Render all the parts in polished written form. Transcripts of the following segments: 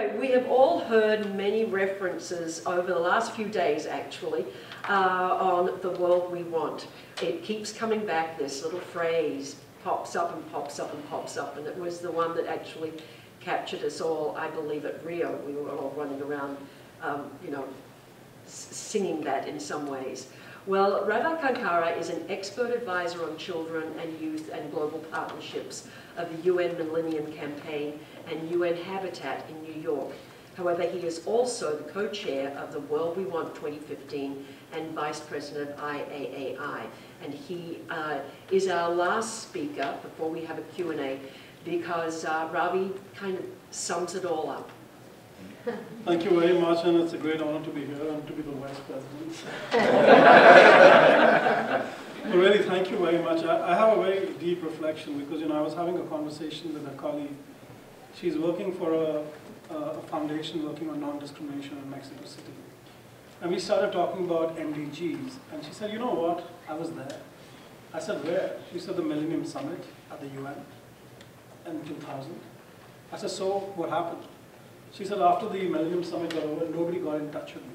Okay, we have all heard many references over the last few days, actually, on the world we want. It keeps coming back, this little phrase pops up and pops up and pops up, and it was the one that actually captured us all, I believe, at Rio. We were all running around, you know, singing that in some ways. Well, Ravi Karkara is an expert advisor on children and youth and global partnerships of the UN Millennium Campaign and UN Habitat in New York. However, he is also the co-chair of the World We Want 2015 and vice president of IAAI. And he is our last speaker before we have a Q&A, because Ravi kind of sums it all up. Thank you very much, and it's a great honor to be here and to be the vice president. Really, thank you very much. I have a very deep reflection because, you know, I was having a conversation with a colleague. She's working for a foundation working on non-discrimination in Mexico City. And we started talking about MDGs, and she said, you know what, I was there. I said, where? She said, the Millennium Summit at the UN in 2000. I said, so what happened? She said, after the Millennium Summit got over, nobody got in touch with me.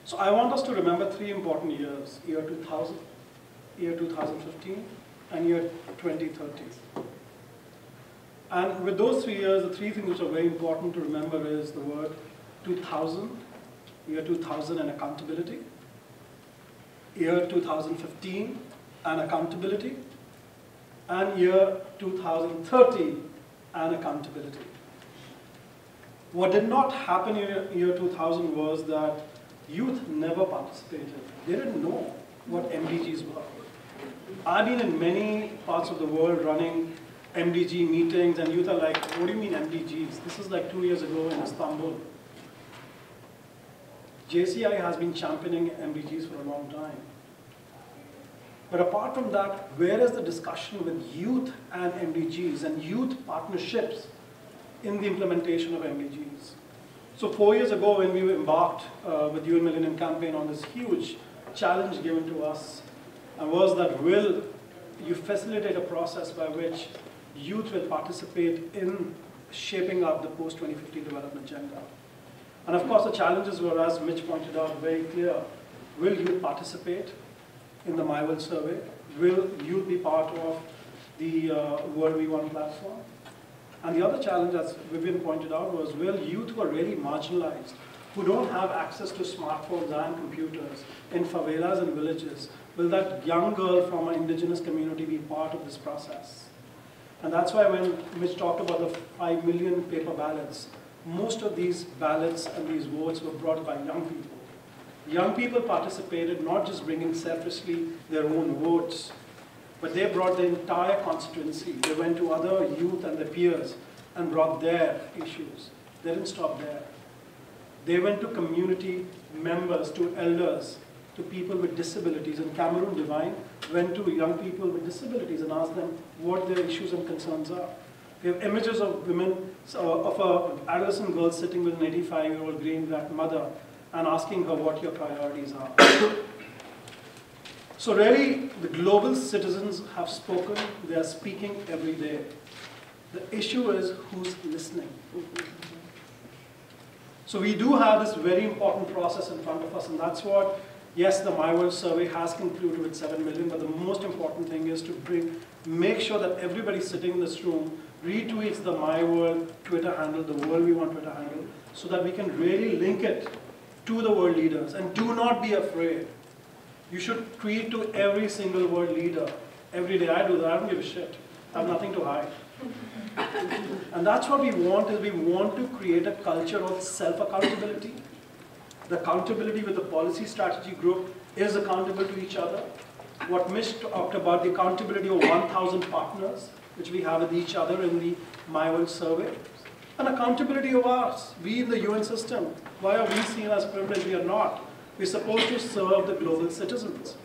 So I want us to remember three important years, year 2000, year 2015, and year 2030. And with those 3 years, the three things which are very important to remember is the word 2000, year 2000 and accountability, year 2015 and accountability, and year 2030 and accountability. What did not happen in year 2000 was that youth never participated. They didn't know what MDGs were. I've been in many parts of the world running MDG meetings, and youth are like, what do you mean MDGs? This is like 2 years ago in Istanbul. JCI has been championing MDGs for a long time. But apart from that, where is the discussion with youth and MDGs and youth partnerships in the implementation of MDGs? So 4 years ago, when we embarked with UN Millennium Campaign on this huge challenge given to us, was that will you facilitate a process by which youth will participate in shaping up the post-2050 development agenda? And of course, the challenges were, as Mitch pointed out, very clear. Will youth participate in the My World survey? Will youth be part of the World We Want platform? And the other challenge, as Vivian pointed out, was will youth who are really marginalized, who don't have access to smartphones and computers in favelas and villages, will that young girl from an indigenous community be part of this process? And that's why when Mitch talked about the 5 million paper ballots, most of these ballots and these votes were brought by young people. Young people participated, not just bringing selfishly their own votes, but they brought the entire constituency. They went to other youth and their peers and brought their issues. They didn't stop there. They went to community members, to elders, to people with disabilities. And Cameroon Divine went to young people with disabilities and asked them what their issues and concerns are. We have images of women, of an adolescent girl sitting with an 85-year-old grandmother and asking her what your priorities are. So really, the global citizens have spoken. They are speaking every day. The issue is who's listening. So we do have this very important process in front of us, and that's what, yes, the My World survey has concluded with 7 million, but the most important thing is to make sure that everybody sitting in this room retweets the My World Twitter handle, the World We Want Twitter handle, so that we can really link it to the world leaders. And do not be afraid. You should tweet to every single world leader every day. I do that. I don't give a shit. I have nothing to hide. And that's what we want, is we want to create a culture of self-accountability. The accountability with the policy strategy group is accountable to each other. What Mitch talked about, the accountability of 1,000 partners, which we have with each other in the My World survey. And accountability of us. We in the UN system, why are we seen as privileged? We are not. We're supposed to serve the global citizens.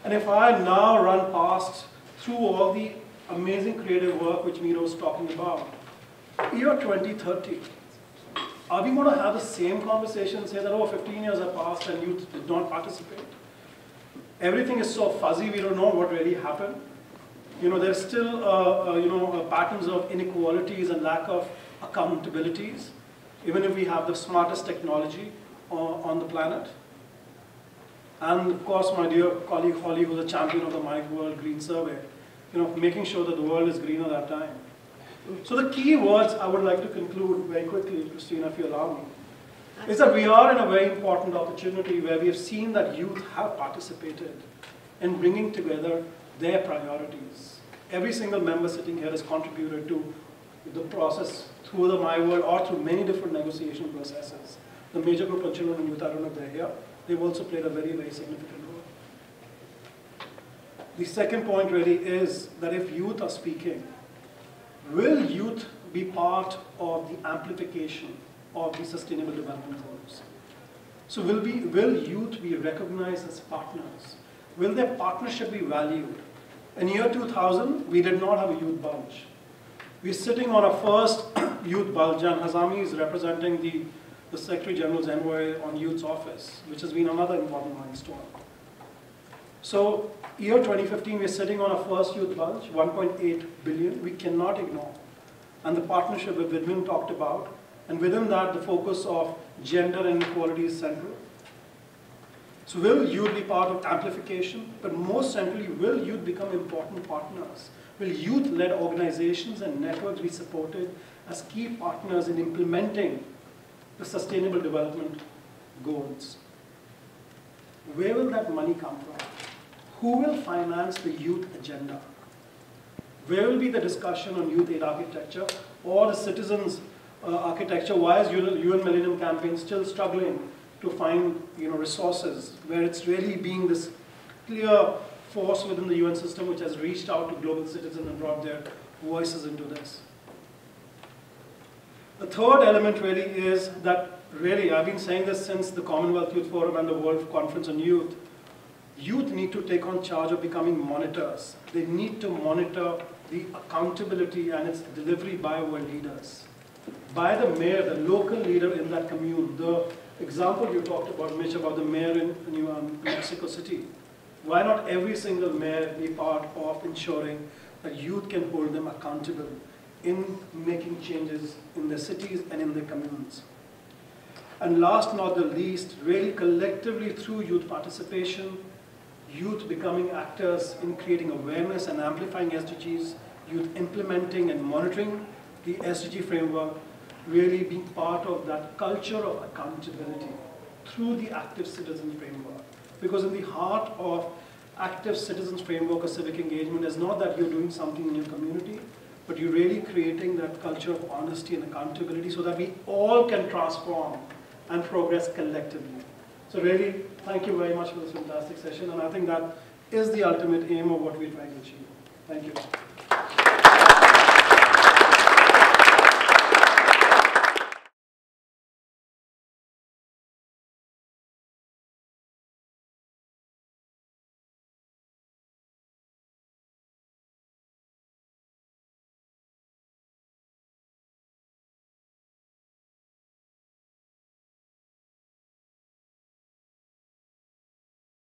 And if I now run past through all the amazing creative work which Miro was talking about, year 2030, are we going to have the same conversation and say that, oh, 15 years have passed and youth did not participate? Everything is so fuzzy, we don't know what really happened. there's still, patterns of inequalities and lack of accountabilities, even if we have the smartest technology on the planet. And of course, my dear colleague Holly, who's a champion of the My World Green Survey, making sure that the world is greener that time. So the key words I would like to conclude very quickly, Christina, if you allow me, is that we are in a very important opportunity where we have seen that youth have participated in bringing together their priorities. Every single member sitting here has contributed to the process through the My World or through many different negotiation processes. The major group of children and youth, I don't know if they're here, they've also played a very, very significant role. The second point really is that if youth are speaking, will youth be part of the amplification of the Sustainable Development Goals? So will youth be recognized as partners? Will their partnership be valued? In year 2000, we did not have a youth bulge. We're sitting on our first youth bulge, and Hazami is representing the Secretary General's envoy on Youth's Office, which has been another important milestone. So, year 2015, we're sitting on our first youth bulge, 1.8 billion. We cannot ignore. And the partnership that Vidman talked about, and within that, the focus of gender inequality is central. So will youth be part of amplification? But most centrally, will youth become important partners? Will youth-led organizations and networks be supported as key partners in implementing the Sustainable Development Goals? Where will that money come from? Who will finance the youth agenda? Where will be the discussion on youth aid architecture or the citizens' architecture? Why is UN Millennium Campaign still struggling to find resources, where it's really being this clear force within the UN system which has reached out to global citizens and brought their voices into this? The third element really is that, really, I've been saying this since the Commonwealth Youth Forum and the World Conference on Youth, youth need to take on charge of becoming monitors. They need to monitor the accountability and its delivery by world leaders, by the mayor, the local leader in that commune. The example you talked about, Mitch, about the mayor in Mexico City. Why not every single mayor be part of ensuring that youth can hold them accountable in making changes in their cities and in their communes? And last not the least, really collectively through youth participation, youth becoming actors in creating awareness and amplifying SDGs, youth implementing and monitoring the SDG framework, really being part of that culture of accountability through the active citizen framework. Because in the heart of active citizens framework or civic engagement is not that you're doing something in your community, but you're really creating that culture of honesty and accountability so that we all can transform and progress collectively. So really, thank you very much for this fantastic session, and I think that is the ultimate aim of what we're trying to achieve. Thank you.